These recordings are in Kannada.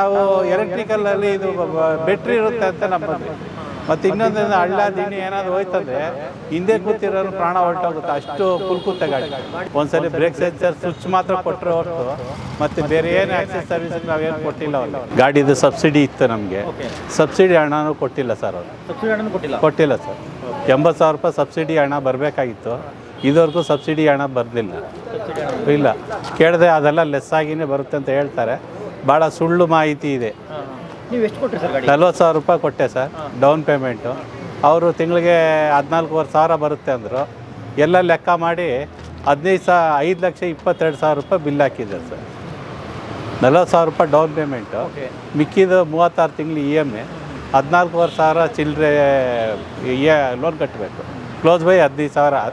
ನಾವು ಎಲೆಕ್ಟ್ರಿಕಲಲ್ಲಿ ಇದು ಬೆಟ್ರಿ ಇರುತ್ತೆ ಅಂತ ನಂಬೋದು. ಮತ್ತು ಇನ್ನೊಂದೇನು ಹಳ್ಳ ದಿಣ್ಣಿ ಏನಾದರೂ ಹೋಯ್ತಂದರೆ ಹಿಂದೆ ಕೂತಿರೋರು ಪ್ರಾಣ ಹೊರಟೋಗುತ್ತೆ, ಅಷ್ಟು ಕುಲ್ಕುತ್ತೆ ಗಾಡಿ. ಒಂದ್ಸಲಿ ಬ್ರೇಕ್ ಸೆನ್ಸರ್ ಸ್ವಿಚ್ ಮಾತ್ರ ಕೊಟ್ಟರೆ ಹೊರತು ಮತ್ತು ಬೇರೆ ಏನು ಆಕ್ಸೆಸ್ ಸರ್ವಿಸ್ ನಾವೇನು ಕೊಟ್ಟಿಲ್ಲ ಅವ್ರಿಗೆ. ಗಾಡಿದು ಸಬ್ಸಿಡಿ ಇತ್ತು ನಮಗೆ, ಸಬ್ಸಿಡಿ ಹಣನೂ ಕೊಟ್ಟಿಲ್ಲ ಸರ್ ಅವರು. ಕೊಟ್ಟಿಲ್ಲ ಸರ್. 80,000 ರೂಪಾಯಿ ಸಬ್ಸಿಡಿ ಹಣ ಬರಬೇಕಾಗಿತ್ತು, ಇದುವರೆಗೂ ಸಬ್ಸಿಡಿ ಹಣ ಬರಲಿಲ್ಲ. ಇಲ್ಲ ಕೇಳಿದೆ, ಅದೆಲ್ಲ ಲೆಸ್ ಆಗಿನೇ ಬರುತ್ತೆ ಅಂತ ಹೇಳ್ತಾರೆ. ಭಾಳ ಸುಳ್ಳು ಮಾಹಿತಿ ಇದೆ. ನೀವು ಎಷ್ಟು ಕೊಟ್ಟರಿ ಸರ್ ಗಾಡಿ? 40,000 ರೂಪಾಯಿ ಕೊಟ್ಟೆ ಸರ್ ಡೌನ್ ಪೇಮೆಂಟು. ಅವರು ತಿಂಗಳಿಗೆ 14,500 ಬರುತ್ತೆ ಅಂದರು. ಎಲ್ಲ ಲೆಕ್ಕ ಮಾಡಿ 5,22,000 ರೂಪಾಯಿ ಬಿಲ್ ಹಾಕಿದ್ದಾರೆ ಸರ್. 40,000 ರೂಪಾಯಿ ಡೌನ್ ಪೇಮೆಂಟು, ಮಿಕ್ಕಿದ 36 ತಿಂಗಳು EMI, 14,500 ಚಿಲ್ಲರೆ ಲೋನ್ ಕಟ್ಟಬೇಕು. Close by 15,000.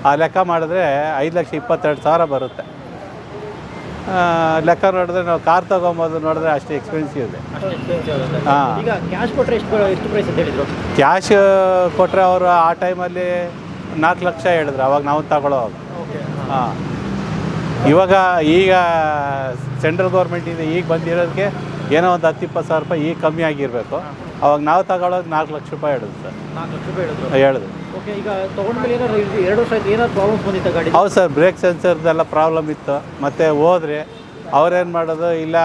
ಆ ಲೆಕ್ಕ ಮಾಡಿದ್ರೆ 5,22,000 ಬರುತ್ತೆ. ಲೆಕ್ಕ ನೋಡಿದ್ರೆ ನಾವು ಕಾರ್ ತೊಗೊಬೋದು ನೋಡಿದ್ರೆ ಅಷ್ಟು ಎಕ್ಸ್ಪೆನ್ಸಿವ್ ಇದೆ. ಹಾಂ, ಈಗ ಕ್ಯಾಶ್ ಕೊಟ್ಟರೆ ಎಷ್ಟು ಪ್ರೈಸ್ ಅಂತ ಹೇಳಿದರು? ಕ್ಯಾಶ್ ಕೊಟ್ಟರೆ ಅವರು ಆ ಟೈಮಲ್ಲಿ 4 ಲಕ್ಷ ಹೇಳಿದ್ರು ಅವಾಗ ನಾವು ತಗೊಳ್ಳೋವಾಗ. ಹಾಂ, ಈಗ ಸೆಂಟ್ರಲ್ ಗೌರ್ಮೆಂಟಿಂದ ಈಗ ಬಂದಿರೋದಕ್ಕೆ ಏನೋ ಒಂದು 10-20,000 ರೂಪಾಯಿ ಈಗ ಕಮ್ಮಿ ಆಗಿರಬೇಕು. ಅವಾಗ ನಾವು ತಗೊಳ್ಳೋದು 4 ಲಕ್ಷ ರೂಪಾಯಿ ಹೇಳಿದ್ರು ಸರ್. 4 ಲಕ್ಷ ರೂಪಾಯಿ ಹೇಳಿದ್ರು. ಓಕೆ, ಈಗ ತೊಗೊಂಡ್ಮೇಲೆ ಏನಾದ್ರು 2 ವರ್ಷ ಆಯ್ತು, ಏನಾದ್ರು ಪ್ರಾಬ್ಲಮ್ಸ್ ಬಂದಿತ್ತು ಗಾಡಿ? ಹೌದು ಸರ್, ಬ್ರೇಕ್ ಸೆನ್ಸರ್ದೆಲ್ಲ ಪ್ರಾಬ್ಲಮ್ ಇತ್ತು. ಮತ್ತು ಹೋದರೆ ಅವ್ರೇನು ಮಾಡೋದು, ಇಲ್ಲ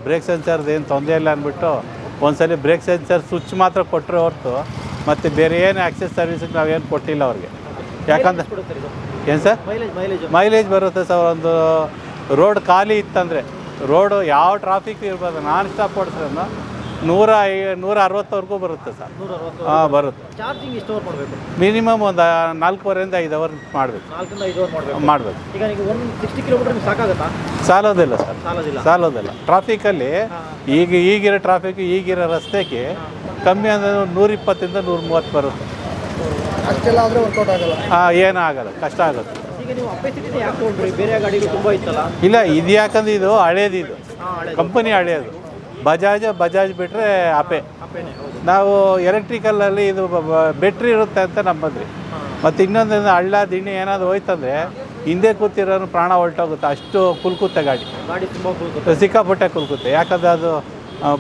ಬ್ರೇಕ್ ಸೆನ್ಸರ್ದು ಏನು ತೊಂದರೆ ಇಲ್ಲ ಅಂದ್ಬಿಟ್ಟು ಒಂದ್ಸಲಿ ಬ್ರೇಕ್ ಸೆನ್ಸರ್ ಸ್ವಿಚ್ ಮಾತ್ರ ಕೊಟ್ಟರೆ ಹೊರತು ಮತ್ತು ಬೇರೆ ಏನು ಆಕ್ಸೆಸ್ ಸರ್ವಿಸಿಗೆ ನಾವೇನು ಕೊಟ್ಟಿಲ್ಲ ಅವ್ರಿಗೆ. ಯಾಕಂದ್ರೆ ಏನು ಸರ್, ಮೈಲೇಜ್ ಬರುತ್ತೆ ಸರ್. ಒಂದು ರೋಡ್ ಖಾಲಿ ಇತ್ತಂದರೆ, ರೋಡು ಯಾವ ಟ್ರಾಫಿಕ್ ಇರ್ಬೋದು, ನಾನ್ ಸ್ಟಾಪ್ ಓಡಿಸ್ರೂ 160ವರೆಗೂ ಬರುತ್ತೆ ಸರ್. ಹಾಂ, ಬರುತ್ತೆ. ಚಾರ್ಜಿಂಗ್ ಎಷ್ಟು ಅವರ್ ಮಾಡಬೇಕು? ಮಿನಿಮಮ್ ಒಂದು 4.5 5 ಅವರ್ ಮಾಡಬೇಕು. 4 ರಿಂದ 5 ಅವರ್ ಮಾಡಬೇಕು. ಈಗ ನೀವು 160 ಕಿಲೋಮೀಟರ್ ಸಾಕಾಗುತ್ತಾ? ಸಾಲೋದಿಲ್ಲ ಸರ್, ಸಾಲೋದಿಲ್ಲ. ಟ್ರಾಫಿಕಲ್ಲಿ ಈಗಿರೋ ಟ್ರಾಫಿಕ್, ಈಗಿರೋ ರಸ್ತೆಗೆ ಕಮ್ಮಿ ಅಂದರೆ 120 ಇಂದ 130 ಬರುತ್ತೆ. ಅಷ್ಟೆಲ್ಲ ಆದರೆ ವರ್ಕೌಟ್ ಆಗಲ್ಲ. ಹಾಂ, ಏನೂ ಆಗಲ್ಲ, ಕಷ್ಟ ಆಗುತ್ತೆ. ಈಗ ನೀವು ಅಪೇಸಿಟಿನ ಯಾಕೆ ತೊಗೊಂಡ್ರಿ? ಬೇರೆ ಗಾಡಿಗಳು ತುಂಬ ಇತ್ತಲ್ಲ. ಇಲ್ಲ, ಇದು ಯಾಕಂದ್ರೆ ಇದು ಹಳೇದು, ಇದು ಕಂಪನಿ ಹಳೇದು. ಬಜಾಜ್ ಬಿಟ್ಟರೆ ಅಪೆ. ನಾವು ಎಲೆಕ್ಟ್ರಿಕಲಲ್ಲಿ ಇದು ಬೆಟ್ರಿ ಇರುತ್ತೆ ಅಂತ ನಂಬಂದ್ರಿ. ಮತ್ತು ಇನ್ನೊಂದೇನು ಹಳ್ಳ ದಿಣ್ಣಿ ಏನಾದರೂ ಹೋಯ್ತಂದರೆ ಹಿಂದೆ ಕೂತಿರೋನು ಪ್ರಾಣ ಹೊರಟೋಗುತ್ತೆ, ಅಷ್ಟು ಕುಲ್ಕುತ್ತೆ ಗಾಡಿ. ಸಿಕ್ಕಾಪಟ್ಟೆ ಕುಲ್ಕುತ್ತೆ. ಯಾಕಂದರೆ ಅದು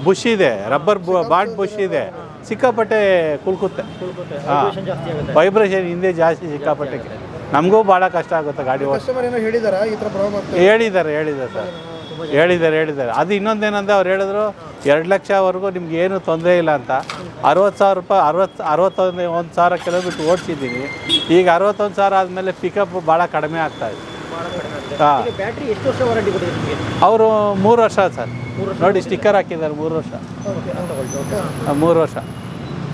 ಬುಷ್ ಇದೆ, ರಬ್ಬರ್ ಬಾಂಡ್ ಬುಷ್ ಇದೆ, ಸಿಕ್ಕಾಪಟ್ಟೆ ಕುಲ್ಕುತ್ತೆ. ಹಾಂ, ವೈಬ್ರೇಷನ್ ಹಿಂದೆ ಜಾಸ್ತಿ ಸಿಕ್ಕಾಪಟ್ಟೆ. ನಮಗೂ ಭಾಳ ಕಷ್ಟ ಆಗುತ್ತೆ ಗಾಡಿ ಹೇಳಿದ್ದಾರೆ ಸರ್, ಹೇಳಿದ್ದಾರೆ. ಅದು ಇನ್ನೊಂದೇನಂದ್ರೆ ಅವ್ರು ಹೇಳಿದ್ರು 2 ಲಕ್ಷವರೆಗೂ ನಿಮ್ಗೆ ಏನು ತೊಂದರೆ ಇಲ್ಲ ಅಂತ. 60,000 ರೂಪಾಯಿ 61,000 ಕಿಲೋಮೀಟ್ರ್ ಓಡಿಸಿದ್ದೀನಿ. ಈಗ 61,000 ಆದಮೇಲೆ ಪಿಕಪ್ ಭಾಳ ಕಡಿಮೆ ಆಗ್ತಾಯಿದೆ. ಹಾಂ, ಬ್ಯಾಟ್ರಿ ಎಷ್ಟು ವರ್ಷ ವಾರಂಟಿ ಕೊಟ್ಟಿದ್ದೀವಿ? ಅವರು 3 ವರ್ಷ ಸರ್. ನೋಡಿ, ಸ್ಟಿಕ್ಕರ್ ಹಾಕಿದ್ದಾರೆ 3 ವರ್ಷ. 3 ವರ್ಷ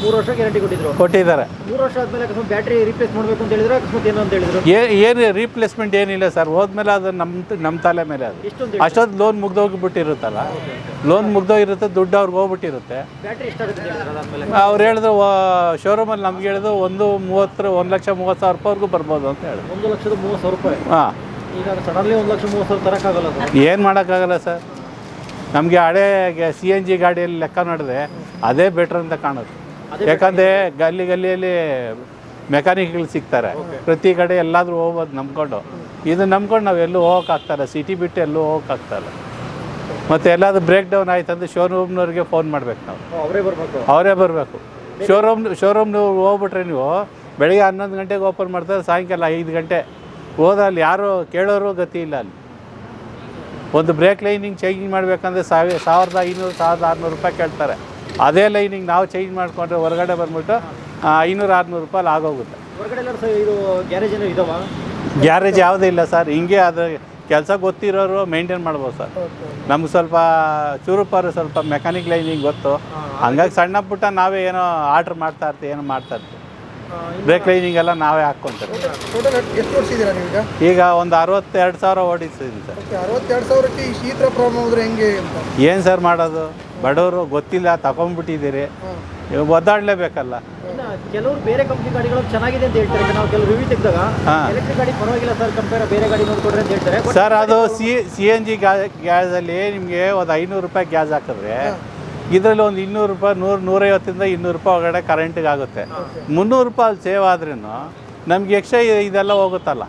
3 ವರ್ಷ ಗ್ಯಾರಂಟಿ ಕೊಟ್ಟಿದ್ದಾರೆ. 3 ವರ್ಷ ಆದಮೇಲೆ ಅಕಸ್ಮಾತ್ ಬ್ಯಾಟ್ರಿ ರೀಪ್ಲೇಸ್ ಮಾಡಬೇಕು ಅಂತ ಹೇಳಿದ್ರೆ ಅಕಸ್ಮಾತ್ ಏನು ಅಂತ ಹೇಳಿದ್ರು? ಏನು ರೀಪ್ಲೇಸ್ಮೆಂಟ್ ಏನಿಲ್ಲ ಸರ್. ಹೋದ್ಮೇಲೆ ಅದು ನಮ್ಮ ತಲೆ ಮೇಲೆ ಅದು. ಅಷ್ಟೊಂದು ಲೋನ್ ಮುಗ್ದೋಗಿಬಿಟ್ಟಿರುತ್ತಲ್ಲ, ಲೋನ್ ಮುಗ್ದೋಗಿರುತ್ತೆ, ದುಡ್ಡು ಅವ್ರಿಗೆ ಹೋಗ್ಬಿಟ್ಟಿರುತ್ತೆ. ಬ್ಯಾಟ್ರಿ ಎಷ್ಟಾಗುತ್ತೆ ಅದಾದಮೇಲೆ? ಅವ್ರು ಹೇಳಿದ್ರು ಶೋರೂಮಲ್ಲಿ ನಮ್ಗೆ ಹೇಳಿದ್ರು 1,30,000 ರೂಪಾಯಿವರೆಗೂ ಬರ್ಬೋದು ಅಂತ ಹೇಳಿದ್ರು. 1,30,30,000 ರೂಪಾಯಿ. ಹಾಂ, ಈಗ ಸಡನ್ಲಿ 1,30,30,000 ತರೋಕ್ಕಾಗಲ್ಲ ಸರ್. ಏನು ಮಾಡೋಕ್ಕಾಗಲ್ಲ ಸರ್. ನಮಗೆ ಹಳೆ CNG ಗಾಡಿಯಲ್ಲಿ ಲೆಕ್ಕ ನೋಡಿದ್ರೆ ಅದೇ ಬೆಟ್ರ್ ಅಂತ ಕಾಣುತ್ತೆ. ಯಾಕಂದರೆ ಗಲ್ಲಿಯಲ್ಲಿ ಮೆಕ್ಯಾನಿಕ್ಗಳು ಸಿಗ್ತಾರೆ ಪ್ರತಿ ಕಡೆ, ಎಲ್ಲಾದರೂ ಹೋಗ್ಬೋದು ನಂಬ್ಕೊಂಡು. ಇದು ನಂಬ್ಕೊಂಡು ನಾವು ಎಲ್ಲೂ ಹೋಗೋಕ್ಕಾಗ್ತಾಯಿಲ್ಲ, ಸಿಟಿ ಬಿಟ್ಟು ಎಲ್ಲೂ ಹೋಗೋಕ್ಕಾಗ್ತಾಯಿಲ್ಲ. ಮತ್ತು ಎಲ್ಲಾದರೂ ಬ್ರೇಕ್ ಡೌನ್ ಆಯ್ತಂದ್ರೆ ಶೋರೂಮ್ನವ್ರಿಗೆ ಫೋನ್ ಮಾಡ್ಬೇಕು ನಾವು, ಅವರೇ ಬರಬೇಕು. ಶೋರೂಮ್ನವ್ರು ಹೋಗ್ಬಿಟ್ರೆ ನೀವು ಬೆಳಗ್ಗೆ 11 ಗಂಟೆಗೆ ಓಪನ್ ಮಾಡ್ತಾರೆ, ಸಾಯಂಕಾಲ 5 ಗಂಟೆ ಹೋದಲ್ಲಿ ಯಾರು ಕೇಳೋರು ಗತಿ ಇಲ್ಲ. ಅಲ್ಲಿ ಒಂದು ಬ್ರೇಕ್ ಲೈನಿಂಗ್ ಚೇಂಜ್ ಮಾಡಬೇಕಂದ್ರೆ 1,500-1,600 ರೂಪಾಯಿ ಕೇಳ್ತಾರೆ. ಅದೇ ಲೈನಿಂಗ್ ನಾವು ಚೇಂಜ್ ಮಾಡಿಕೊಂಡ್ರೆ ಹೊರಗಡೆ ಬಂದ್ಬಿಟ್ಟು 500-600 ರೂಪಾಯಿ ಆಗೋಗುತ್ತೆ. ಗ್ಯಾರೇಜ್ ಯಾವುದೇ ಇಲ್ಲ ಸರ್. ಹಿಂಗೆ ಅದು ಕೆಲಸ ಗೊತ್ತಿರೋರು ಮೇಂಟೈನ್ ಮಾಡ್ಬೋದು ಸರ್. ನಮ್ಗೆ ಸ್ವಲ್ಪ ಚೂರುಪಾರು ಸ್ವಲ್ಪ ಮೆಕ್ಯಾನಿಕ್ ಲೈನಿಂಗ್ ಗೊತ್ತು, ಹಂಗಾಗಿ ಸಣ್ಣ ಪುಟ್ಟ ನಾವೇ ಏನೋ ಆರ್ಡ್ರ್ ಮಾಡ್ತಾ ಇರ್ತೀವಿ. ಬ್ರೇಕ್ ಲೈನಿಂಗ್ ಎಲ್ಲ ನಾವೇ ಹಾಕ್ಕೊಂತೀವಿ. ಈಗ ಒಂದು 62,000 ಓಡಿಸಿದ್ದೀನಿ ಸರ್. 62,000ಕ್ಕೆ ಈ ಥರ ಪ್ರಾಬ್ಲಮ್ ಹೋದ್ರೆ ಹೆಂಗೆ ಅಂತ ಏನು ಸರ್ ಮಾಡೋದು? ಬಡವರು ಗೊತ್ತಿಲ್ಲ, ತಗೊಂಡ್ಬಿಟ್ಟಿದ್ದೀರಿ, ಒದ್ದಾಡಲೇಬೇಕಲ್ಲ. ಕೆಲವರು ಬೇರೆ ಕಂಪ್ನಿ ಗಾಡಿಗಳು ಚೆನ್ನಾಗಿದೆ ಅಂತ ಹೇಳ್ತಾರೆ. ನಾವು ಕೆಲವು ರಿವ್ಯೂ ತೆಗೆದಾಗ ಎಲೆಕ್ಟ್ರಿಕ್ ಗಾಡಿ ಪರವಾಗಿಲ್ಲ ಸರ್, ಕಂಪೇರ್ ಬೇರೆ ಗಾಡಿ ನೋಡ್ಕೊಡ್ರಿ ಅಂತ ಹೇಳ್ತಾರೆ ಸರ್. ಅದು CNG ಗ್ಯಾಸಲ್ಲಿ ನಿಮಗೆ ಒಂದು 500 ರೂಪಾಯಿ ಗ್ಯಾಸ್ ಹಾಕಿದ್ರೆ ಇದರಲ್ಲಿ ಒಂದು 200 ರೂಪಾಯಿ 150 ಇಂದ 200 ರೂಪಾಯಿ ಒಳಗಡೆ ಕರೆಂಟಿಗೆ ಆಗುತ್ತೆ. 300 ರೂಪಾಯಿ ಅಲ್ಲಿ ಸೇವ್ ಆದ್ರೂ ನಮ್ಗೆ ಎಕ್ಸ್ಟ್ರಾ ಇದೆಲ್ಲ ಹೋಗುತ್ತಲ್ಲ.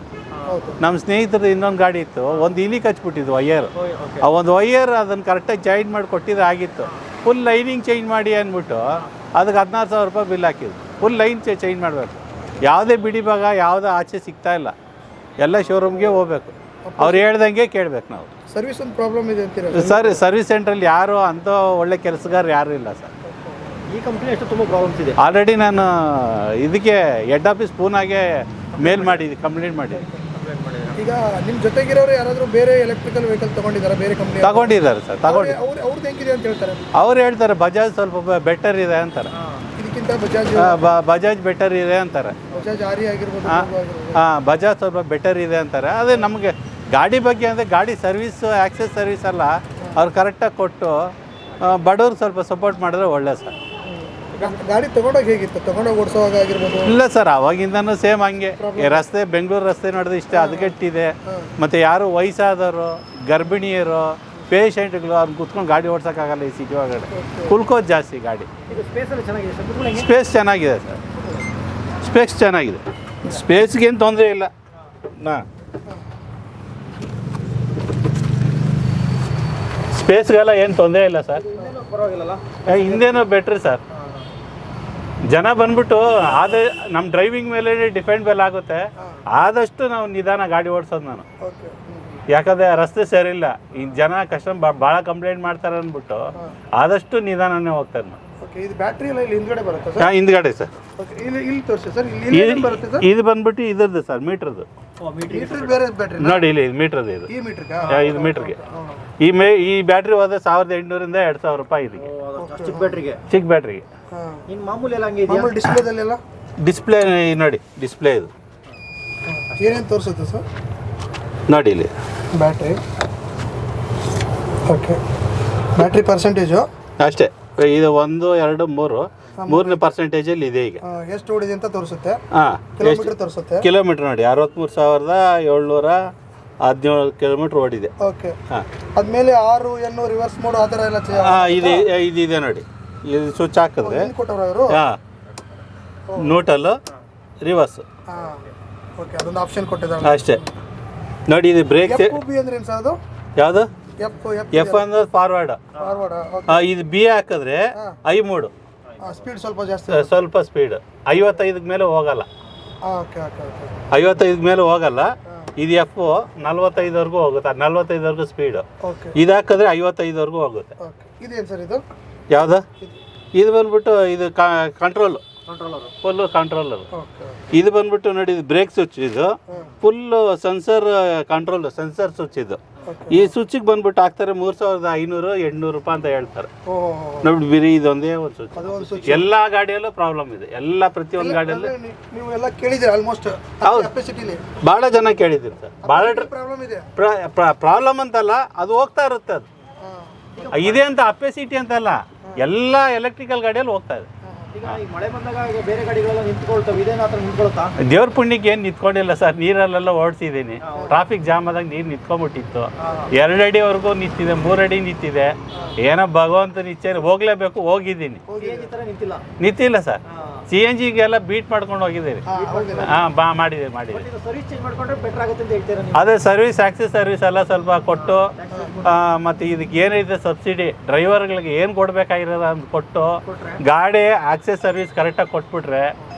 ಹೌದು. ನಮ್ಮ ಸ್ನೇಹಿತರದ್ದು ಇನ್ನೊಂದು ಗಾಡಿ ಇತ್ತು, ಒಂದು ಇಲಿ ಕಚ್ಬಿಟ್ಟಿದ್ದು ವೈಯರ್. ಆ ಒಂದು ವೈಯರ್ ಅದನ್ನು ಕರೆಕ್ಟಾಗಿ ಜಾಯಿನ್ ಮಾಡಿ ಕೊಟ್ಟಿದ್ರೆ ಆಗಿತ್ತು. ಫುಲ್ ಲೈನಿಂಗ್ ಚೇಂಜ್ ಮಾಡಿ ಅಂದ್ಬಿಟ್ಟು ಅದಕ್ಕೆ 16,000 ರೂಪಾಯಿ ಬಿಲ್ ಹಾಕಿದ್ರು. ಫುಲ್ ಲೈನ್ ಚೇಂಜ್ ಮಾಡಬೇಕು. ಯಾವುದೇ ಬಿಡಿ ಭಾಗ ಯಾವುದೇ ಆಚೆ ಸಿಗ್ತಾ ಇಲ್ಲ, ಎಲ್ಲ ಶೋರೂಮ್ಗೆ ಹೋಗ್ಬೇಕು. ಅವ್ರು ಹೇಳ್ದಂಗೆ ಕೇಳಬೇಕು ನಾವು. ಸರ್ವಿಸ್ ಒಂದು ಪ್ರಾಬ್ಲಮ್ ಇದೆ ಅಂತೀರಾ? ಸರ್ ಸರ್ವಿಸ್ ಸೆಂಟ್ರಲ್ಲಿ ಯಾರು ಅಂಥ ಒಳ್ಳೆ ಕೆಲಸಗಾರ ಯಾರೂ ಇಲ್ಲ ಸರ್. ಈ ಕಂಪ್ನಿ ಅಷ್ಟು ತುಂಬ ಪ್ರಾಬ್ಲಮ್ಸ್ ಇದೆ. ಆಲ್ರೆಡಿ ನಾನು ಇದಕ್ಕೆ ಹೆಡ್ ಆಫೀಸ್ ಪೂನಾಗೆ ಮೇಲ್ ಮಾಡಿದ್ದೆ, ಕಂಪ್ಲೇಂಟ್ ಮಾಡಿದ್ದೆ. ಈಗ ನಿಮ್ಮ ಜೊತೆಗಿರೋರು ಯಾರಾದರೂ ಬೇರೆ ಎಲೆಕ್ಟ್ರಿಕಲ್ ವೆಹಿಕಲ್ ತೊಗೊಂಡಿದ್ದಾರೆ ಬೇರೆ ಕಂಪ್ನಿ? ತಗೊಂಡಿದ್ದಾರೆ ಸರ್, ಅವ್ರದ್ದು ಹೆಂಗಿದೆ ಅಂತ ಹೇಳ್ತಾರೆ? ಅವ್ರು ಹೇಳ್ತಾರೆ ಬಜಾಜ್ ಸ್ವಲ್ಪ ಬೆಟರ್ ಇದೆ ಅಂತಾರೆ. ಇದಕ್ಕಿಂತ ಬಜಾಜ್ ಬಜಾಜ್ ಬೆಟರ್ ಇದೆ ಅಂತಾರೆ. ಬಜಾಜ್ ಆರಿ ಆಗಿರ್ಬೋದು. ಹಾಂ, ಬಜಾಜ್ ಸ್ವಲ್ಪ ಬೆಟರ್ ಇದೆ ಅಂತಾರೆ. ಅದೇ ನಮಗೆ ಗಾಡಿ ಬಗ್ಗೆ ಅಂದರೆ ಗಾಡಿ ಸರ್ವಿಸು ಆಕ್ಸೆಸ್ ಸರ್ವಿಸ್ ಎಲ್ಲ ಅವ್ರು ಕರೆಕ್ಟಾಗಿ ಕೊಟ್ಟು ಬಡವ್ರು ಸ್ವಲ್ಪ ಸಪೋರ್ಟ್ ಮಾಡಿದ್ರೆ ಒಳ್ಳೆ ಸರ್. ಗಾಡಿ ತೊಗೊಂಡೋಗಿ ಹೇಗಿತ್ತು? ತೊಗೊಂಡೋಗಿ ಓಡಿಸೋವಾಗ ಆಗಿರ್ಬೋದು? ಇಲ್ಲ ಸರ್, ಅವಾಗಿಂದನೂ ಸೇಮ್ ಹಂಗೆ. ರಸ್ತೆ ಬೆಂಗಳೂರು ರಸ್ತೆ ನೋಡಿದ್ರೆ ಇಷ್ಟ ಹದಗೆಟ್ಟಿದೆ. ಮತ್ತು ಯಾರು ವಯಸ್ಸಾದವರು, ಗರ್ಭಿಣಿಯರು, ಪೇಷಂಟ್ಗಳು ಅವ್ರು ಕುತ್ಕೊಂಡು ಗಾಡಿ ಓಡ್ಸೋಕ್ಕಾಗಲ್ಲ ಈ ಸಿಟಿ ಒಳಗಡೆ. ಕುಲ್ಕೋದು ಜಾಸ್ತಿ ಗಾಡಿ. ಸ್ಪೇಸ್ ಚೆನ್ನಾಗಿದೆ ಸರ್, ಸ್ಪೇಸ್ ಚೆನ್ನಾಗಿದೆ. ಸ್ಪೇಸ್ಗೇನು ತೊಂದರೆ ಇಲ್ಲ. ಸ್ಪೇಸ್ಗೆಲ್ಲ ಏನು ತೊಂದರೆ ಇಲ್ಲ ಸರ್. ಹಿಂದೇನೂ ಬೆಟ್ರಿ ಸರ್. ಜನ ಬಂದ್ಬಿಟ್ಟು ಆದ ನಮ್ಮ ಡ್ರೈವಿಂಗ್ ಮೇಲೆ ಡಿಪೆಂಡ್ ಮೇಲೆ ಆಗುತ್ತೆ. ಆದಷ್ಟು ನಾವು ನಿಧಾನ ಗಾಡಿ ಓಡಿಸೋದು ನಾನು. ಯಾಕಂದರೆ ರಸ್ತೆ ಸರಿಯಿಲ್ಲ, ಈ ಜನ ಭಾಳ ಕಂಪ್ಲೇಂಟ್ ಮಾಡ್ತಾರೆ ಅಂದ್ಬಿಟ್ಟು ಆದಷ್ಟು ನಿಧಾನನೇ ಹೋಗ್ತಾರೆ ನಾನು. ಇದು ಬ್ಯಾಟ್ರಿ ಎಲ್ಲ ಇಲ್ಲಿ ಹಿಂದ್ಗಡೆ ಬರುತ್ತೆ ಸರ್? ಹಾಂ, ಹಿಂದ್ಗಡೆ ಸರ್. ಇಲ್ಲಿ ತೋರಿಸಿ ಸರ್, ಇಲ್ಲಿ ಬರುತ್ತೆ ಸರ್. ಇದು ಬಂದ್ಬಿಟ್ಟು ಇದ್ರದ್ದು ಸರ್, ಮೀಟ್ರದ್ದು. ಮೀಟರ್ ಬೇರೆ ಬ್ಯಾಟ್ರಿ ನೋಡಿ, ಇಲ್ಲಿ ಇದು ಮೀಟ್ರದ್ದು. ಇದು ಈ ಮೀಟರ್ಗೆ? ಇದು ಮೀಟ್ರಿಗೆ. ಈ ಬ್ಯಾಟ್ರಿ ಹೋದ್ರೆ 1,800 - 2,000 ರೂಪಾಯಿ ಇದಕ್ಕೆ. ಚಿಕ್ಕ ಬ್ಯಾಟ್ರಿಗೆ? ಚಿಕ್ಕ ಬ್ಯಾಟ್ರಿಗೆ. ಇನ್ನು ಮಾಮೂಲಿ ಎಲ್ಲ ಹಂಗೆ ಇದೆಯಾ? ಡಿಸ್ಪ್ಲೇದಲ್ಲೆಲ್ಲ ಡಿಸ್ಪ್ಲೇ ನೋಡಿ, ಡಿಸ್ಪ್ಲೇ ಇದು ಏನೇನು ತೋರಿಸುತ್ತೆ ಸರ್? ನೋಡಿ ಇಲ್ಲಿ ಬ್ಯಾಟ್ರಿ. ಓಕೆ, ಬ್ಯಾಟ್ರಿ ಪರ್ಸೆಂಟೇಜು ಅಷ್ಟೇ. ಇದು 1, 2, 3 3ನೇ ಪರ್ಸೆಂಟೇಜಲ್ಲಿ ಇದೆ ಈಗ. ಎಷ್ಟು ಓಡಿದೆ ಅಂತ ತೋರಿಸುತ್ತೆ. ಹಾಂ, ಕಿಲೋಮೀಟರ್ ತೋರಿಸುತ್ತೆ. ಕಿಲೋಮೀಟರ್ ನೋಡಿ 63,717 ಕಿಲೋಮೀಟ್ರ್ ಓಡಿದೆ. ಓಕೆ. ಹಾಂ, ಅದ್ಮೇಲೆ 6 N ರಿವರ್ಸ್ ಮೋಡ್ ಆ ಥರ ಎಲ್ಲ ಇದೆ ನೋಡಿ. ಇದು ಸ್ವಿಚ್ ಹಾಕಿದ್ರೆ ಕೊಟ್ಟವ್ರು ಅವರು. ಹಾಂ, ನ್ಯೂಟ್ರಲ್ಲು, ರಿವರ್ಸ್. ಹಾಂ, ಓಕೆ, ಅದೊಂದು ಆಪ್ಷನ್ ಕೊಟ್ಟಿದ್ದಾರೆ ಅಷ್ಟೇ. ನೋಡಿ, ಇದು ಬ್ರೇಕ್. ಬಿ ಅಂದ್ರೆ ಏನು ಸರ್ ಅದು? ಯಾವುದು? ಎಫ್ ಅಂದ್ರೆ ಫಾರ್ವರ್ಡ್. ಇದು ಬಿ ಹಾಕಿದ್ರೆ ಐ ಮೋಡು. ಸ್ಪೀಡ್ ಸ್ವಲ್ಪ ಜಾಸ್ತಿ, ಸ್ವಲ್ಪ ಸ್ಪೀಡ್ 55 ಮೇಲೆ ಹೋಗಲ್ಲ. ಓಕೆ ಓಕೆ ಓಕೆ, 55 ಮೇಲೆ ಹೋಗಲ್ಲ. ಇದು ಎಫ್ 45ವರೆಗೂ ಹೋಗುತ್ತೆ. 45ವರೆಗೂ ಸ್ಪೀಡ್. ಓಕೆ. ಇದು ಹಾಕಿದ್ರೆ 55ವರೆಗೂ ಹೋಗುತ್ತೆ. ಓಕೆ. ಇದೇನು ಸರ್ ಇದು? ಯಾವುದು? ಇದು ಬಂದ್ಬಿಟ್ಟು ಇದು ಕಂಟ್ರೋಲ್, ಫುಲ್ಲು ಕಂಟ್ರೋಲರ್. ಇದು ಬಂದ್ಬಿಟ್ಟು ನೋಡಿ, ಇದು ಬ್ರೇಕ್ ಸ್ವಿಚ್. ಇದು full sensor control, sensor switch. ಇದು ಈ ಸ್ವಿಚ್ಗೆ ಬಂದ್ಬಿಟ್ಟು ಹಾಕ್ತಾರೆ 3,500-800 ರೂಪಾಯಿ ಅಂತ ಹೇಳ್ತಾರೆ. ನೋಡಿ, ಬಿರಿ ಇದೊಂದೇ ಒಂದು ಸ್ವಿಚ್. ಎಲ್ಲ ಗಾಡಿಯಲ್ಲೂ ಪ್ರಾಬ್ಲಮ್ ಇದೆ. ಎಲ್ಲ ಪ್ರತಿಯೊಂದು ಗಾಡಿಯಲ್ಲೂ ನೀವು ಎಲ್ಲ ಕೇಳಿದ್ದೀರಿ ಆಲ್ಮೋಸ್ಟ್. ಹೌದು, ಭಾಳ ಜನ ಕೇಳಿದ್ದೀರಿ ಸರ್. ಭಾಳ ಪ್ರಾಬ್ಲಮ್ ಇದೆ. ಪ್ರಾಬ್ಲಮ್ ಅಂತಲ್ಲ, ಅದು ಹೋಗ್ತಾ ಇರುತ್ತೆ. ಅದು ಇದೆ ಅಂತ ಅಪೆಸಿಟಿ ಅಂತಲ್ಲ, ಎಲ್ಲ ಎಲೆಕ್ಟ್ರಿಕಲ್ ಗಾಡಿಯಲ್ಲಿ ಹೋಗ್ತಾ ಇದೆ. ಈಗ ಈ ಮಳೆ ಬಂದಾಗ ಈಗ ಬೇರೆ ಗಾಡಿಗಳೆಲ್ಲ ನಿಂತ್ಕೊಳ್ತವೆ, ಇದೇನು ಆ ಥರ ನಿಂತ್ಕೊಳ್ತಾ? ದೇವ್ರ ಪುಣ್ಯಕ್ಕೆ ಏನು ನಿಂತ್ಕೊಂಡಿಲ್ಲ ಸರ್. ನೀರಲ್ಲೆಲ್ಲ ಓಡಿಸಿದ್ದೀನಿ. ಟ್ರಾಫಿಕ್ ಜಾಮ್ ಆದಾಗ ನೀರು ನಿಂತ್ಕೊಂಡ್ಬಿಟ್ಟಿತ್ತು. 2 ಅಡಿವರೆಗೂ ನಿಂತಿದೆ, 3 ಅಡಿ ನಿಂತಿದೆ. ಏನೋ ಭಗವಂತನ ಇಚ್ಛೆ, ಹೋಗ್ಲೇಬೇಕು, ಹೋಗಿದ್ದೀನಿ. ನಿಂತಿಲ್ಲ ಸರ್. CNGಗೆಲ್ಲ ಬೀಟ್ ಮಾಡ್ಕೊಂಡು ಹೋಗಿದ್ದೀರಿ. ಹಾಂ, ಮಾಡಿದ್ದೀರಿ. ಸರ್ವಿಸ್ ಚೇಂಜ್ ಮಾಡ್ಕೊಂಡ್ರೆ ಬೆಟರ್ ಆಗುತ್ತೆ ಅಂತ ಹೇಳ್ತೀರಾ ನೀವು? ಅದೇ ಸರ್ವಿಸ್, ಆಕ್ಸೆಸ್ ಸರ್ವಿಸ್ ಎಲ್ಲ ಸ್ವಲ್ಪ ಕೊಟ್ಟು, ಮತ್ತು ಇದಕ್ಕೆ ಏನಿದೆ ಸಬ್ಸಿಡಿ, ಡ್ರೈವರ್ಗಳಿಗೆ ಏನು ಕೊಡಬೇಕಾಗಿರೋದು ಅಂತ ಕೊಟ್ಟು, ಗಾಡಿ ಆಕ್ಸೆಸ್ ಸರ್ವಿಸ್ ಕರೆಕ್ಟಾಗಿ ಕೊಟ್ಬಿಟ್ರೆ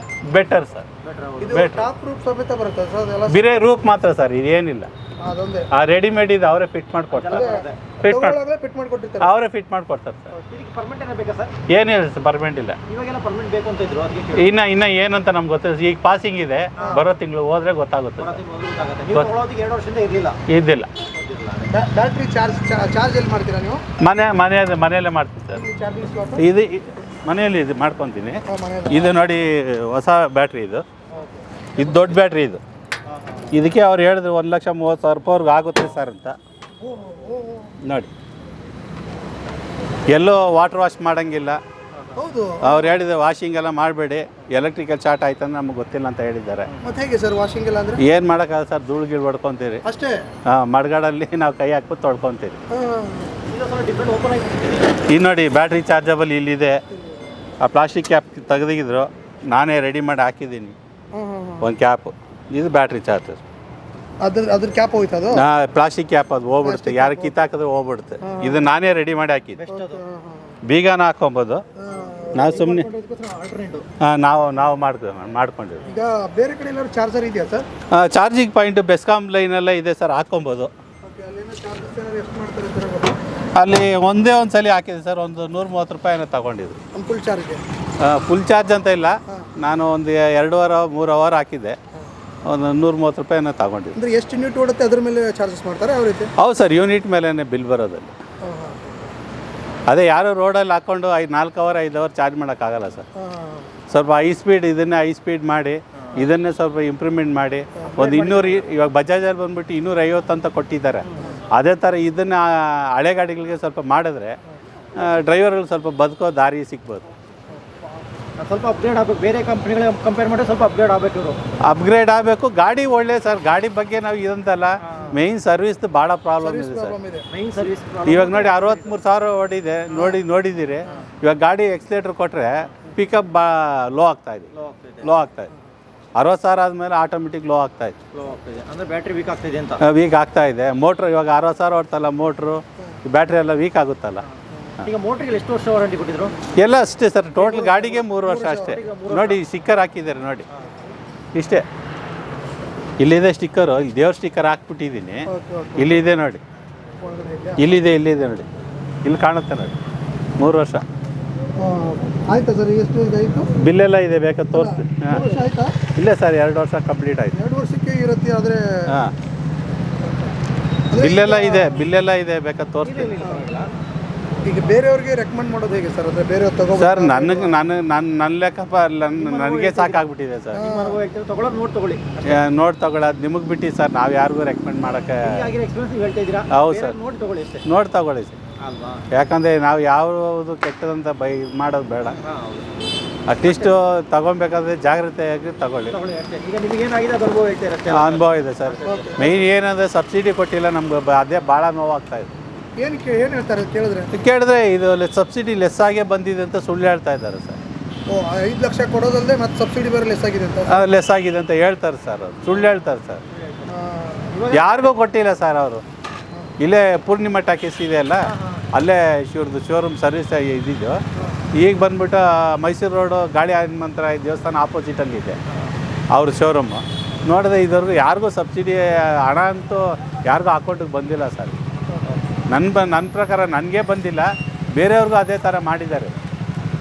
ಬೆಟರ್ ಸರ್. ಬೇರೆ ರೂಪ್ ಮಾತ್ರ ಸರ್, ಇದೇನಿಲ್ಲ. ರೆಡಿಮೇಡ್ ಇದು ಅವರೇ ಫಿಟ್ ಮಾಡಿಕೊಡ್ತಾರೆ. ಅವರೇ ಫಿಟ್ ಮಾಡಿಕೊಡ್ತಾರೆ ಸರ್. ಏನಿಲ್ಲ ಸರ್, ಪರ್ಮನೆಂಟ್ ಇಲ್ಲ. ಇನ್ನು ಏನಂತ ನಮ್ಗೆ ಗೊತ್ತಿಲ್ಲ. ಈಗ ಪಾಸಿಂಗ್ ಇದೆ, ಬರೋ ತಿಂಗಳು ಹೋದ್ರೆ ಗೊತ್ತಾಗುತ್ತೆ. ಇದ್ದಿಲ್ಲ. ಬ್ಯಾಟ್ರಿ ಚಾರ್ಜ್ ಎಲ್ಲಿ ಮಾಡ್ತೀರಾ ನೀವು? ಮನೆಯಲ್ಲೇ ಮಾಡ್ತೀನಿ ಸರ್. ಇದು ಮನೆಯಲ್ಲಿ ಇದು ಮಾಡ್ಕೊತೀನಿ. ಇದು ನೋಡಿ, ಹೊಸ ಬ್ಯಾಟ್ರಿ. ಇದು ದೊಡ್ಡ ಬ್ಯಾಟ್ರಿ. ಇದು ಇದಕ್ಕೆ ಅವ್ರು ಹೇಳಿದ್ರು 1,30,000 ರೂಪಾಯಿವರೆಗೂ ಆಗುತ್ತೆ ಸರ್ ಅಂತ. ನೋಡಿ, ಎಲ್ಲೋ ವಾಟರ್ ವಾಶ್ ಮಾಡೋಂಗಿಲ್ಲ. ಅವ್ರು ಹೇಳಿದ್ರು ವಾಷಿಂಗ್ ಎಲ್ಲ ಮಾಡಬೇಡಿ, ಎಲೆಕ್ಟ್ರಿಕಲ್ ಶಾರ್ಟ್ ಆಯ್ತಂದ್ರೆ ನಮ್ಗೆ ಗೊತ್ತಿಲ್ಲ ಅಂತ ಹೇಳಿದ್ದಾರೆ. ಹೇಗೆ ಸರ್ ವಾಷಿಂಗ್ ಎಲ್ಲ ಅಂದರೆ? ಏನು ಮಾಡೋಕ್ಕಾಗಲ್ಲ ಸರ್, ಧೂಳು ಗೀಳು ಹೊಡ್ಕೊತೀರಿ ಅಷ್ಟೇ. ಹಾಂ, ಮಡ್ಗಾಡಲ್ಲಿ ನಾವು ಕೈ ಹಾಕ್ಬಿಟ್ಟು ತೊಳ್ಕೊತೀರಿ. ಈ ನೋಡಿ, ಬ್ಯಾಟ್ರಿ ಚಾರ್ಜಬಲ್ ಇಲ್ಲಿದೆ. ಆ ಪ್ಲಾಸ್ಟಿಕ್ ಕ್ಯಾಪ್ ತೆಗೆದಿದ್ರು, ನಾನೇ ರೆಡಿ ಮಾಡಿ ಹಾಕಿದ್ದೀನಿ. ಒಂದು ಕ್ಯಾಪು. ಇದು ಬ್ಯಾಟ್ರಿ ಚಾರ್ಜರ್. ಅದ್ರ ಕ್ಯಾಪ್ ಹೋಯ್ತು ಅದು. ಪ್ಲಾಸ್ಟಿಕ್ ಕ್ಯಾಪ್ ಅದು ಹೋಗ್ಬಿಡುತ್ತೆ, ಯಾರು ಕಿತ್ತಾಕಿದ್ರೆ ಹೋಗ್ಬಿಡುತ್ತೆ. ಇದು ನಾನೇ ರೆಡಿ ಮಾಡಿ ಹಾಕಿದ್ದೆ. ಬೀಗನ ಹಾಕೊಬೋದು. ನಾವು ಸುಮ್ಮನೆ ನಾವು ಮಾಡ್ಕೊಂಡಿದ್ವಿ. ಈಗ ಬೇರೆ ಕಡೆ ಎಲ್ಲರೂ ಚಾರ್ಜರ್ ಇದೆಯಾ ಸರ್? ಚಾರ್ಜಿಂಗ್ ಪಾಯಿಂಟ್ ಬೆಸ್ಕಾಮ್ ಲೈನಲ್ಲೇ ಇದೆ ಸರ್, ಹಾಕೊಬೋದು. ಎಷ್ಟು ಮಾಡ್ತಾರೆ ಸರ್? ಅಲ್ಲಿ ಒಂದೇ ಒಂದು ಸಲ ಹಾಕಿದೆ ಸರ್, ಒಂದು 130 ರೂಪಾಯಿನ ತಗೊಂಡಿದ್ದು. ಫುಲ್ ಚಾರ್ಜ್ಗೆ? ಫುಲ್ ಚಾರ್ಜ್ ಅಂತ ಇಲ್ಲ, ನಾನು ಒಂದು 2-3 ಅವರ್ ಹಾಕಿದ್ದೆ, ಒಂದು 130 ರೂಪಾಯಿನ ತಗೊಂಡಿದ್ದು. ಅಂದರೆ ಎಷ್ಟು ಯೂನಿಟ್ ಓಡುತ್ತೆ ಅದ್ರ ಮೇಲೆ ಚಾರ್ಜಸ್ ಮಾಡ್ತಾರೆ ಯಾವ ರೀತಿ? ಹೌದು ಸರ್, ಯೂನಿಟ್ ಮೇಲೇ ಬಿಲ್ ಬರೋದಲ್ಲಿ. ಅದೇ ಯಾರು ರೋಡಲ್ಲಿ ಹಾಕ್ಕೊಂಡು 4 ಅವರ್ 5 ಅವರ್ ಚಾರ್ಜ್ ಮಾಡೋಕ್ಕಾಗಲ್ಲ ಸರ್. ಸ್ವಲ್ಪ ಹೈ ಸ್ಪೀಡ್, ಇದನ್ನೇ ಹೈ ಸ್ಪೀಡ್ ಮಾಡಿ, ಇದನ್ನೇ ಸ್ವಲ್ಪ ಇಂಪ್ರೂವ್ಮೆಂಟ್ ಮಾಡಿ, ಒಂದು 200, ಇವಾಗ ಬಜಾಜಲ್ಲಿ ಬಂದುಬಿಟ್ಟು 250 ಅಂತ ಕೊಟ್ಟಿದ್ದಾರೆ. ಅದೇ ಥರ ಇದನ್ನು ಹಳೆ ಗಾಡಿಗಳಿಗೆ ಸ್ವಲ್ಪ ಮಾಡಿದ್ರೆ ಡ್ರೈವರ್ಗಳು ಸ್ವಲ್ಪ ಬದುಕೋ ದಾರಿ ಸಿಗ್ಬೋದು. ಸ್ವಲ್ಪ ಅಪ್ಗ್ರೇಡ್ ಆಗಬೇಕು, ಬೇರೆ ಕಂಪ್ನಿಗಳಿಗೆ ಕಂಪೇರ್ ಮಾಡಿದ್ರೆ ಸ್ವಲ್ಪ ಅಪ್ಗ್ರೇಡ್ ಆಗಬೇಕು. ಇವರು ಅಪ್ಗ್ರೇಡ್ ಆಗಬೇಕು. ಗಾಡಿ ಒಳ್ಳೆ ಸರ್, ಗಾಡಿ ಬಗ್ಗೆ ನಾವು ಇದಂತಲ್ಲ, ಮೇಯ್ನ್ ಸರ್ವಿಸ್ದು ಭಾಳ ಪ್ರಾಬ್ಲಮ್ ಇದೆ ಸರ್. ಮೈನ್ ಸರ್ವಿಸ್ ಇವಾಗ ನೋಡಿ 63,000 ಓಡಿದೆ, ನೋಡಿದ್ದೀರಿ. ಇವಾಗ ಗಾಡಿ ಎಕ್ಸ್ಲೇಟ್ರ್ ಕೊಟ್ಟರೆ ಪಿಕಪ್ ಲೋ ಆಗ್ತಾಯಿದೆ. 60,000 ಆದಮೇಲೆ ಆಟೋಮೆಟಿಕ್ ಲೋ ಆಗ್ತಾಯಿದೆ. ಅಂದರೆ ಬ್ಯಾಟ್ರಿ ವೀಕ್ ಆಗ್ತಿದೆ ಅಂತ. ವೀಕ್ ಆಗ್ತಾಯಿದೆ. ಮೋಟ್ರು ಇವಾಗ 60,000 ಓಡ್ತಲ್ಲ ಮೋಟ್ರು, ಬ್ಯಾಟ್ರಿ ಎಲ್ಲ ವೀಕ್ ಆಗುತ್ತಲ್ಲ. ಈಗ ಮೋಟ್ರಿಗೆ ಎಷ್ಟು ವರ್ಷ ವಾರಂಟಿ ಕೊಟ್ಟಿದ್ರು? ಎಲ್ಲ ಅಷ್ಟೇ ಸರ್, ಟೋಟಲ್ ಗಾಡಿಗೆ 3 ವರ್ಷ ಅಷ್ಟೇ. ನೋಡಿ ಸ್ಟಿಕ್ಕರ್ ಹಾಕಿದ್ದಾರೆ ನೋಡಿ, ಇಷ್ಟೇ. ಇಲ್ಲಿದೆ ಸ್ಟಿಕ್ಕರು, ಇಲ್ಲಿ ದೇವ್ರ ಸ್ಟಿಕ್ಕರ್ ಹಾಕ್ಬಿಟ್ಟಿದ್ದೀನಿ. ಇಲ್ಲಿದೆ ನೋಡಿ, ಇಲ್ಲಿದೆ ನೋಡಿ, ಇಲ್ಲಿ ಕಾಣುತ್ತೆ ನೋಡಿ, 3 ವರ್ಷ. ಆಯ್ತಾ ಸರ್? ಎಷ್ಟು ಆಯಿತು? ಬಿಲ್ಲೆಲ್ಲ ಇದೆ, ಬೇಕಾದ್ರೆ ತೋರಿಸ್ತೀನಿ. ಹಾಂ ಆಯ್ತಾ? ಇಲ್ಲ ಸರ್, 2 ವರ್ಷ ಕಂಪ್ಲೀಟ್ ಆಯಿತು. 2 ವರ್ಷಕ್ಕೆ ಇರುತ್ತೆ. ಆದರೆ ಹಾಂ, ಬಿಲ್ಲೆಲ್ಲ ಇದೆ, ಬೇಕಾದ್ರೆ ತೋರಿಸ್ತೀನಿ. ಈಗ ಬೇರೆಯವ್ರಿಗೆ ರೆಕಮೆಂಡ್ ಮಾಡೋದು ಹೇಗೆ ಸರ್? ಅಂದರೆ ಬೇರೆಯವ್ರು ತಗೋ ಸರ್, ನನ್ನ ಲೆಕ್ಕಪ್ಪ ನನಗೆ ಸಾಕಾಗ್ಬಿಟ್ಟಿದೆ ಸರ್. ತಗೊಳ್ಳೋದು ನೋಡಿ ತಗೊಳ್ಳೋದು ನಿಮಗೆ ಬಿಟ್ಟು ಸರ್, ನಾವು ಯಾರಿಗೂ ರೆಕಮೆಂಡ್ ಮಾಡೋಕ್ಕೆ. ಹೇಳ್ತಾ ಇದ್ದೀರಾ? ಹೌದು ಸರ್, ನೋಡಿ ತಗೊಳ್ಳಿ ಅಷ್ಟೇ. ನೋಡಿ ತಗೊಳ್ಳಿ ಸರ್. ಅಲ್ವಾ? ಯಾಕಂದರೆ ನಾವು ಯಾವುದು ಕೆಟ್ಟದಂತ ಇದು ಮಾಡೋದು ಬೇಡ. ಅಟ್ಲೀಸ್ಟು ತಗೊಬೇಕಾದ್ರೆ ಜಾಗ್ರತೆಯಾಗಿ ತಗೊಳ್ಳಿ. ಈಗ ನಿಮಗೇನಾಗಿದೆ ಅದು ಅನುಭವ ಹೇಳ್ತಾ ಇರುತ್ತೆ. ಅನುಭವ ಇದೆ ಸರ್. ಮೇಯ್ನ್ ಏನಂದರೆ ಸಬ್ಸಿಡಿ ಕೊಟ್ಟಿಲ್ಲ ನಮ್ಗೆ, ಅದೇ ಭಾಳ ನೋವಾಗ್ತಾ ಇದೆ. ಏನು ಹೇಳ್ತಾರೆ ಕೇಳಿದ್ರೆ ಇದು ಸಬ್ಸಿಡಿ ಲೆಸ್ ಆಗೇ ಬಂದಿದೆ ಅಂತ ಸುಳ್ಳು ಹೇಳ್ತಾ ಇದ್ದಾರೆ ಸರ್. 5 ಲಕ್ಷ ಕೊಡೋದಲ್ಲದೆ ಮತ್ತೆ ಸಬ್ಸಿಡಿ ಬೇರೆ ಲೆಸ್ ಆಗಿದೆ ಅಂತ. ಲೆಸ್ ಆಗಿದೆ ಅಂತ ಹೇಳ್ತಾರೆ ಸರ್, ಸುಳ್ಳು ಹೇಳ್ತಾರೆ ಸರ್. ಯಾರಿಗೂ ಕೊಟ್ಟಿಲ್ಲ ಸರ್ ಅವರು. ಇಲ್ಲೇ ಪೂರ್ಣಿಮಾ ಟಾಕೀಸ್ ಇದೆ ಅಲ್ಲ, ಅಲ್ಲೇ ಇವ್ರದ್ದು ಶೋರೂಮ್ ಸರ್ವಿಸ್ ಇದ್ದಿದ್ದು. ಈಗ ಬಂದ್ಬಿಟ್ಟು ಮೈಸೂರು ರೋಡು ಗಾಳಿ ಹನುಮಂತರಾಯ ದೇವಸ್ಥಾನ ಆಪೋಸಿಟಲ್ಲಿದೆ ಅವ್ರ ಶೋರೂಮು. ನೋಡಿದ್ರೆ ಇದ್ರಿಗೂ ಯಾರಿಗೂ ಸಬ್ಸಿಡಿ ಹಣ ಅಂತೂ ಯಾರಿಗೂ ಅಕೌಂಟಿಗೆ ಬಂದಿಲ್ಲ ಸರ್. ನನ್ನ ಪ್ರಕಾರ ನನಗೆ ಬಂದಿಲ್ಲ, ಬೇರೆಯವ್ರಿಗೂ ಅದೇ ಥರ ಮಾಡಿದ್ದಾರೆ.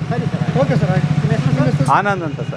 ಸರಿ ಸರ್, ಓಕೆ ಸರ್, ಆಯ್ತು. ಆನಂದ್ ಅಂತ ಸರ್.